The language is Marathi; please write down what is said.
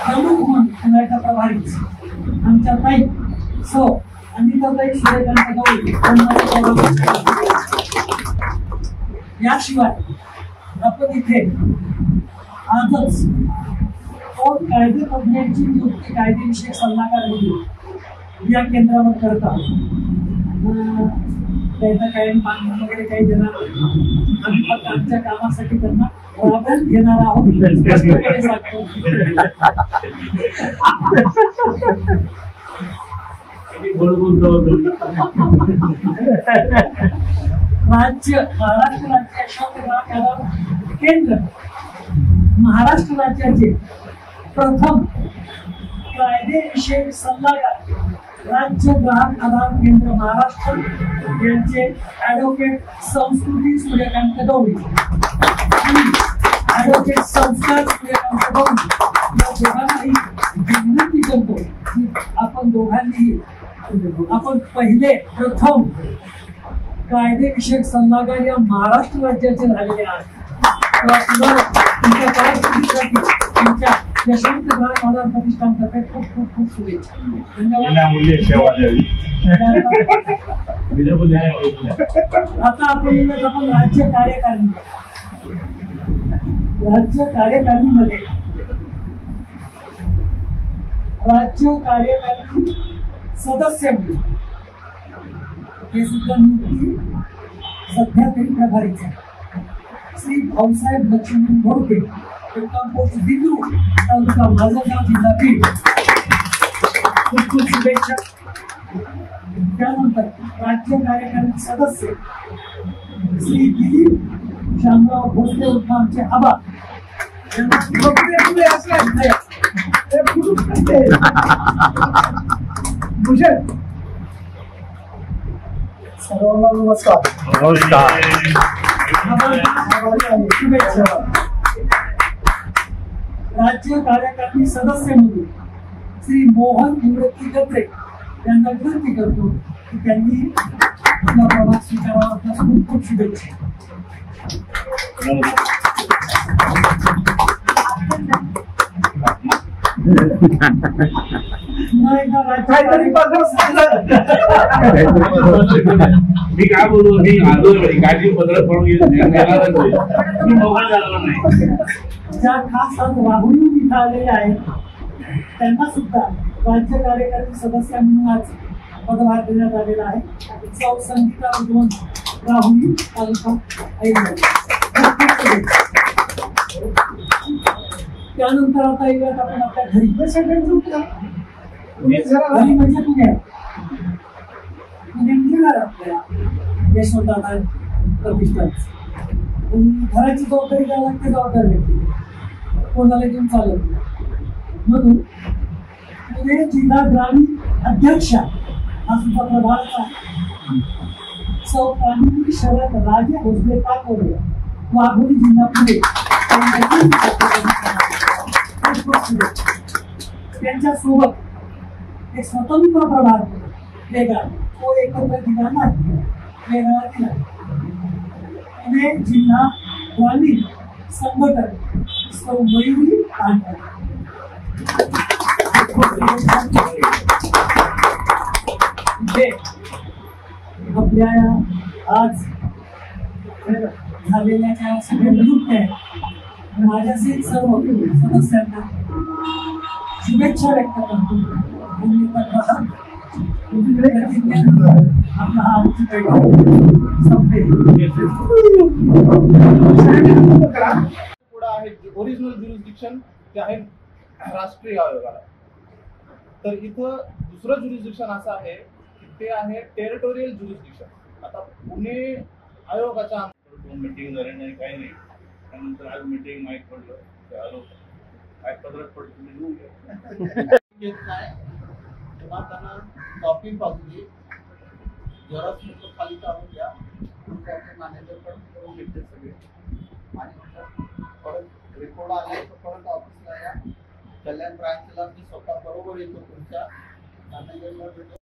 प्रमुख म्हणून पुण्याच्या प्रभारी आमच्या ताई सो अनिताताई सूर्यकांत गवळी याशिवाय आपण इथे आजच कायदे तज्ञांची नियुक्ती कायदेविषयक सल्लागार म्हणून या केंद्रावर करता त्यांना काही मान वगैरे काही देणार आम्ही फक्त आमच्या कामासाठी त्यांना राबवून घेणार आहोत सांगतो. राज्य महाराष्ट्र राज्य केंद्र महाराष्ट्र राज्याचे प्रथम कायदेविषयक सल्लागार राज्य ग्राहक आधार केंद्र महाराष्ट्र यांचे ॲडव्होकेट संस्कृती सूर्यकांत गवळी आणि ॲडव्होकेट संस्कार सूर्यकांत गवळी या दोघांनाही विनंती करतो की आपण दोघांनीही आपण पहिले प्रथम कायदेविषयक सल्लागार या महाराष्ट्र राज्याचे झालेले आहेत. तुमच्या यशवंत ग्राहक आधार प्रतिष्ठानतर्फे खूप खूप खूप शुभेच्छा. आता आपण राज्य कार्यकारिणी राज्य कार्यकारिणी सदस्य हे सुद्धा नियुक्ती सध्या तरी प्रभारीच आहे. श्री भाऊसाहेब लक्ष्मण घोडके पोस्ट दिंद्रू तालुका माझगाव जिल्हा बीड खूप खूप शुभेच्छा. त्यानंतर राज्य कार्यकारिणी सदस्य श्री दिलीप शामराव भोसले उर्फ आमचे आबा सर्वांना नमस्कार. शुभेच्छा. राज्य कार्यकारिणी सदस्य म्हणून श्री मोहन निवृत्ती गत्रे यांना विनंती करतो की त्यांनी आपला प्रभाग स्वीकारावा. आपल्यास खूप खूप शुभेच्छा. मी काय बोलू मी आलो गाडी पत्र पडून ज्या खास राहुल इथं आलेले आहेत त्यांना सुद्धा राज्य कार्यकारिणी सदस्य म्हणून आज पदभार देण्यात आलेला आहे. सौ संगीता उद्वन राहुल तालुका त्यानंतर आता येऊयात आपण आपल्या घरी म्हणजे पुण्यात आपल्या यशवंत आधार प्रतिष्ठान घराची जबाबदारी द्यावी लागते. जबाबदारी व्यक्ती कोणाला घेऊन चालत म्हणून पुणे जिल्हा ग्रामीण अध्यक्ष हा सुद्धा प्रभागाचा सौ कामिनी शरद राजे भोसले पाकवले वाघोली जिल्हा पुणे त्यांच्या सोबत एक स्वतंत्र प्रभाग वेगळा तो एकत्र दिला नाही वेगळा दिला. पुणे जिल्हा ग्रामीण संघटन सौ मयुरी पांढर आपल्या आज झालेल्या ज्या सगळ्या नियुक्त्या आहेत माझ्याशी सर्व सदस्यांना शुभेच्छा व्यक्त करतो. आपला हा आजची बैठक ओरिजिनल ज्युरिस्डिक्शन जे आहे राष्ट्रीय आयोगाला. तर इथं दुसरं ज्युरिस्डिक्शन असं आहे की ते आहे टेरिटोरियल ज्युरिस्डिक्शन. आता पुणे आयोगाच्या मीटिंग झाली नाही काही नाही. त्यानंतर आज मीटिंग माहीत पडलं ते आलो काय पदरात पडतो तुम्ही घेत नाही तेव्हा त्यांना कॉपी पाहिजे जराच खाली काढून द्या मॅनेजर पण करून घेते सगळे आणि परत रिपोर्ट आले तर परत ऑफिसला या कल्याण ब्रांचला मी स्वतः बरोबर येतो तुमच्या मॅनेजरला भेटून